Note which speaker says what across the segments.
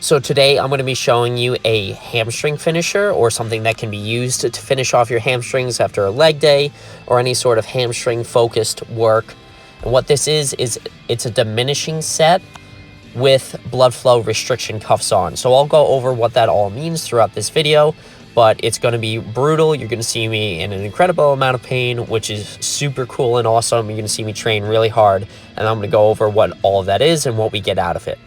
Speaker 1: So today I'm going to be showing you a hamstring finisher, or something that can be used to finish off your hamstrings after a leg day or any sort of hamstring focused work. And what this is it's a diminishing set with blood flow restriction cuffs on. So I'll go over what that all means throughout this video, but it's going to be brutal. You're going to see me in an incredible amount of pain, which is super cool and awesome. You're going to see me train really hard, and I'm going to go over what all of that is and what we get out of it.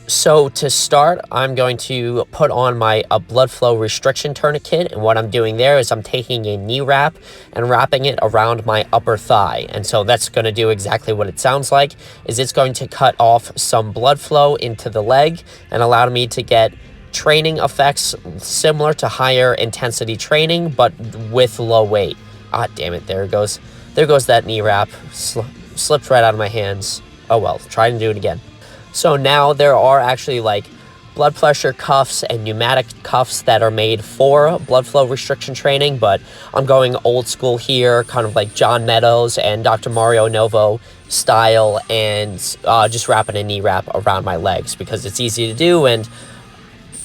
Speaker 1: So to start, I'm going to put on my blood flow restriction tourniquet, and what I'm doing there is I'm taking a knee wrap and wrapping it around my upper thigh. And so that's going to do exactly what it sounds like, is it's going to cut off some blood flow into the leg and allow me to get training effects similar to higher intensity training, but with low weight. Ah, damn it, there goes that knee wrap. Slipped right out of my hands. Oh well, try and do it again. So now there are actually like blood pressure cuffs and pneumatic cuffs that are made for blood flow restriction training, but I'm going old school here, kind of like John Meadows and Dr. Mario Novo style, and just wrapping a knee wrap around my legs because it's easy to do and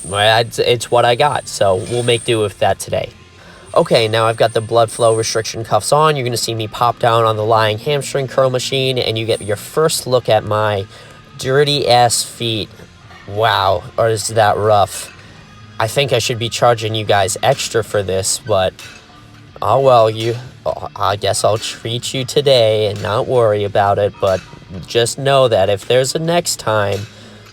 Speaker 1: it's what I got. So we'll make do with that today. Okay, now I've got the blood flow restriction cuffs on. You're going to see me pop down on the lying hamstring curl machine, and you get your first look at my dirty ass feet. Wow, or is that rough? I think I should be charging you guys extra for this, but oh well, I guess I'll treat you today and not worry about it. But just know that if there's a next time,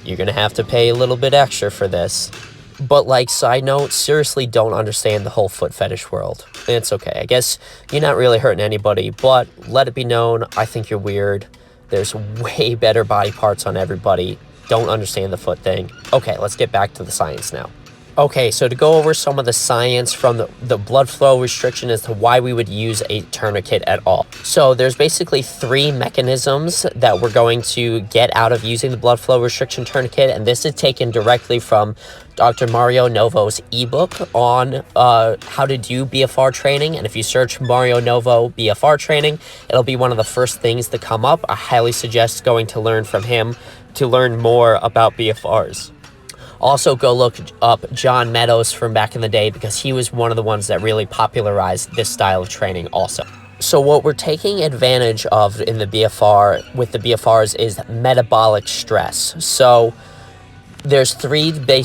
Speaker 1: you're gonna have to pay a little bit extra for this. But like, side note, seriously don't understand the whole foot fetish world. It's okay, I guess you're not really hurting anybody, but let it be known, I think you're weird. There's way better body parts on everybody. Don't understand the foot thing. Okay, let's get back to the science now. Okay, so to go over some of the science from the blood flow restriction as to why we would use a tourniquet at all. So there's basically three mechanisms that we're going to get out of using the blood flow restriction tourniquet, and this is taken directly from Dr. Mario Novo's ebook on how to do BFR training. And if you search Mario Novo BFR training, it'll be one of the first things that come up. I highly suggest going to learn from him to learn more about BFRs. Also, go look up John Meadows from back in the day, because he was one of the ones that really popularized this style of training also. So what we're taking advantage of in the BFR, with the BFRs, is metabolic stress. So there's three big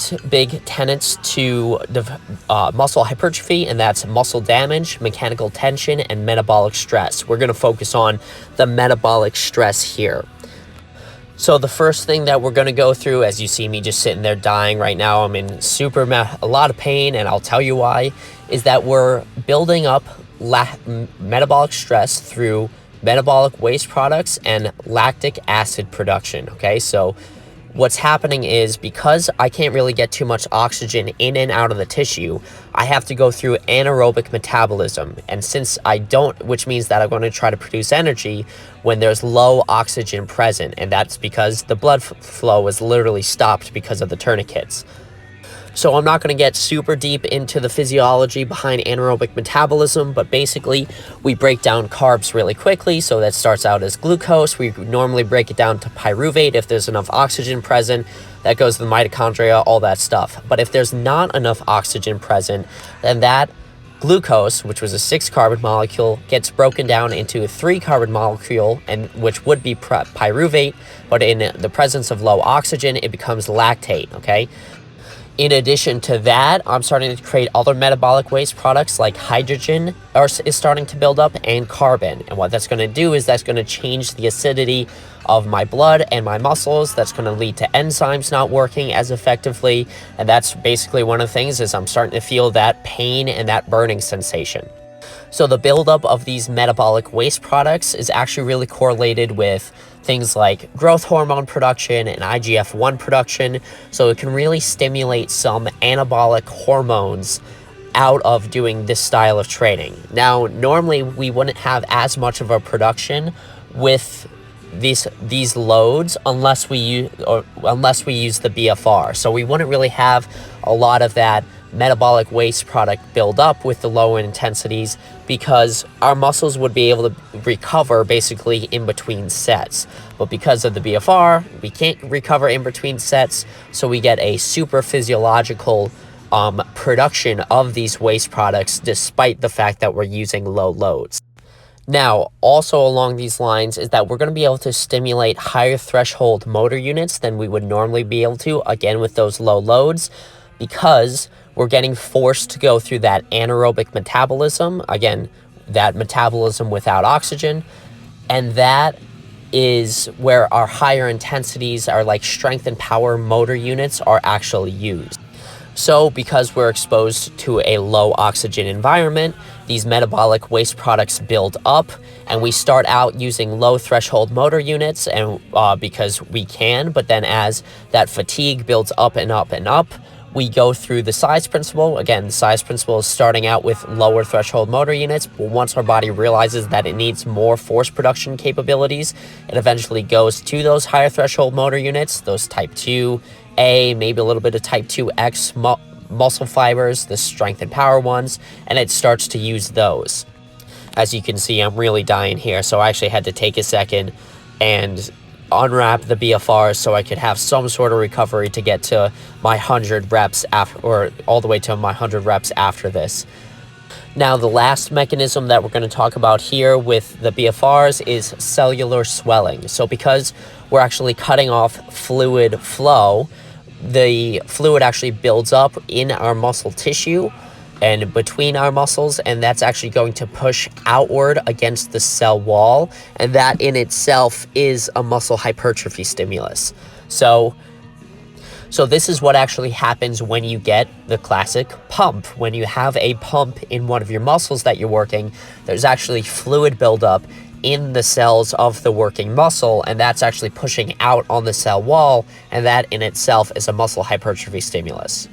Speaker 1: tenets to the muscle hypertrophy, and that's muscle damage, mechanical tension, and metabolic stress. We're going to focus on the metabolic stress here. So the first thing that we're going to go through, as you see me just sitting there dying right now, I'm in a lot of pain, and I'll tell you why, is that we're building up metabolic stress through metabolic waste products and lactic acid production. Okay, so what's happening is, because I can't really get too much oxygen in and out of the tissue, I have to go through anaerobic metabolism. And since I don't, which means that I'm going to try to produce energy when there's low oxygen present. And that's because the blood flow is literally stopped because of the tourniquets. So I'm not going to get super deep into the physiology behind anaerobic metabolism, but basically we break down carbs really quickly. So that starts out as glucose. We normally break it down to pyruvate if there's enough oxygen present. That goes to the mitochondria, all that stuff. But if there's not enough oxygen present, then that glucose, which was a 6-carbon molecule, gets broken down into a 3-carbon molecule, and which would be pyruvate, but in the presence of low oxygen, it becomes lactate, okay? In addition to that, I'm starting to create other metabolic waste products like hydrogen is starting to build up, and carbon. And what that's going to do is that's going to change the acidity of my blood and my muscles. That's going to lead to enzymes not working as effectively. And that's basically one of the things, is I'm starting to feel that pain and that burning sensation. So the buildup of these metabolic waste products is actually really correlated with things like growth hormone production and IGF-1 production. So it can really stimulate some anabolic hormones out of doing this style of training. Now, normally we wouldn't have as much of a production with these loads unless we use the BFR. So we wouldn't really have a lot of that metabolic waste product build up with the lower intensities, because our muscles would be able to recover basically in between sets. But because of the BFR, we can't recover in between sets, so we get a super physiological production of these waste products despite the fact that we're using low loads. Now, also along these lines is that we're going to be able to stimulate higher threshold motor units than we would normally be able to, again with those low loads, because we're getting forced to go through that anaerobic metabolism, again, that metabolism without oxygen, and that is where our higher intensities, our like strength and power motor units are actually used. So because we're exposed to a low oxygen environment, these metabolic waste products build up, and we start out using low threshold motor units, and because we can, but then as that fatigue builds up and up and up, we go through the size principle. Again, the size principle is starting out with lower threshold motor units, but once our body realizes that it needs more force production capabilities, it eventually goes to those higher threshold motor units, those type 2A, maybe a little bit of type 2X muscle fibers, the strength and power ones, and it starts to use those. As you can see, I'm really dying here, so I actually had to take a second and unwrap the BFRs so I could have some sort of recovery to get to my 100 reps after, or all the way to my 100 reps after this. Now, the last mechanism that we're going to talk about here with the BFRs is cellular swelling. So because we're actually cutting off fluid flow, the fluid actually builds up in our muscle tissue and between our muscles, and that's actually going to push outward against the cell wall, and that in itself is a muscle hypertrophy stimulus. So this is what actually happens when you get the classic pump. When you have a pump in one of your muscles that you're working, there's actually fluid buildup in the cells of the working muscle, and that's actually pushing out on the cell wall, and that in itself is a muscle hypertrophy stimulus.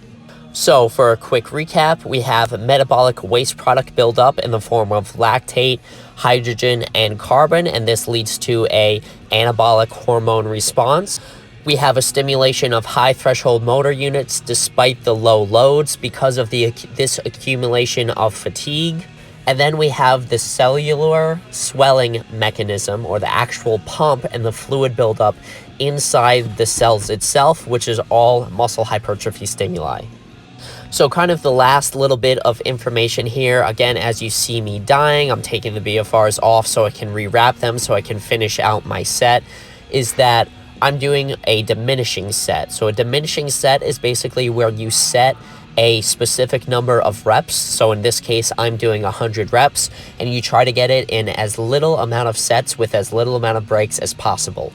Speaker 1: So for a quick recap, we have metabolic waste product buildup in the form of lactate, hydrogen, and carbon, and this leads to a anabolic hormone response. We have a stimulation of high threshold motor units despite the low loads because of this accumulation of fatigue. And then we have the cellular swelling mechanism, or the actual pump and the fluid buildup inside the cells itself, which is all muscle hypertrophy stimuli. So kind of the last little bit of information here, again, as you see me dying, I'm taking the BFRs off so I can rewrap them so I can finish out my set, is that I'm doing a diminishing set. So a diminishing set is basically where you set a specific number of reps. So in this case, I'm doing 100 reps, and you try to get it in as little amount of sets with as little amount of breaks as possible.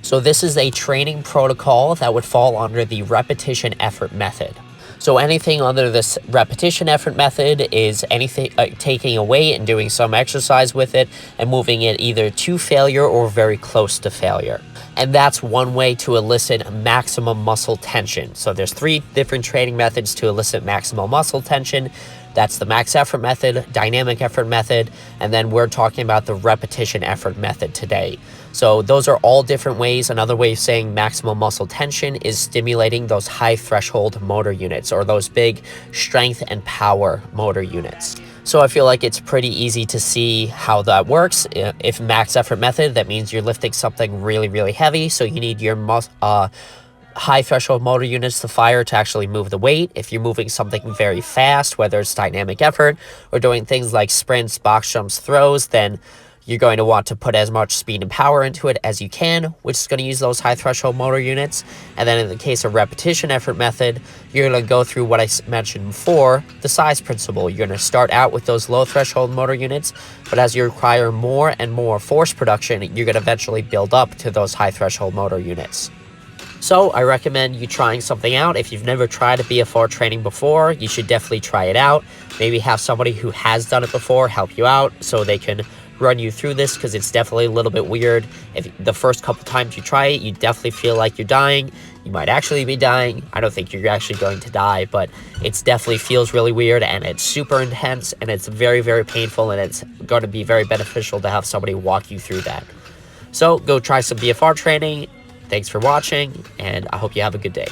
Speaker 1: So this is a training protocol that would fall under the repetition effort method. So anything under this repetition effort method is anything taking a weight and doing some exercise with it and moving it either to failure or very close to failure. And that's one way to elicit maximum muscle tension. So there's 3 different training methods to elicit maximum muscle tension. That's the max effort method, dynamic effort method, and then we're talking about the repetition effort method today. So those are all different ways. Another way of saying maximum muscle tension is stimulating those high threshold motor units, or those big strength and power motor units. So I feel like it's pretty easy to see how that works. If max effort method, that means you're lifting something really, really heavy. So you need your high threshold motor units to fire to actually move the weight. If you're moving something very fast, whether it's dynamic effort or doing things like sprints, box jumps, throws, then you're going to want to put as much speed and power into it as you can, which is going to use those high threshold motor units. And then in the case of repetition effort method, you're going to go through what I mentioned before, the size principle. You're going to start out with those low threshold motor units, but as you require more and more force production, you're going to eventually build up to those high threshold motor units. So I recommend you trying something out. If you've never tried a BFR training before, you should definitely try it out. Maybe have somebody who has done it before help you out so they can run you through this, because it's definitely a little bit weird. If the first couple times you try it, you definitely feel like you're dying. You might actually be dying. I don't think you're actually going to die, but it definitely feels really weird, and it's super intense, and it's very, very painful, and it's going to be very beneficial to have somebody walk you through that. So go try some BFR training. Thanks for watching, and I hope you have a good day.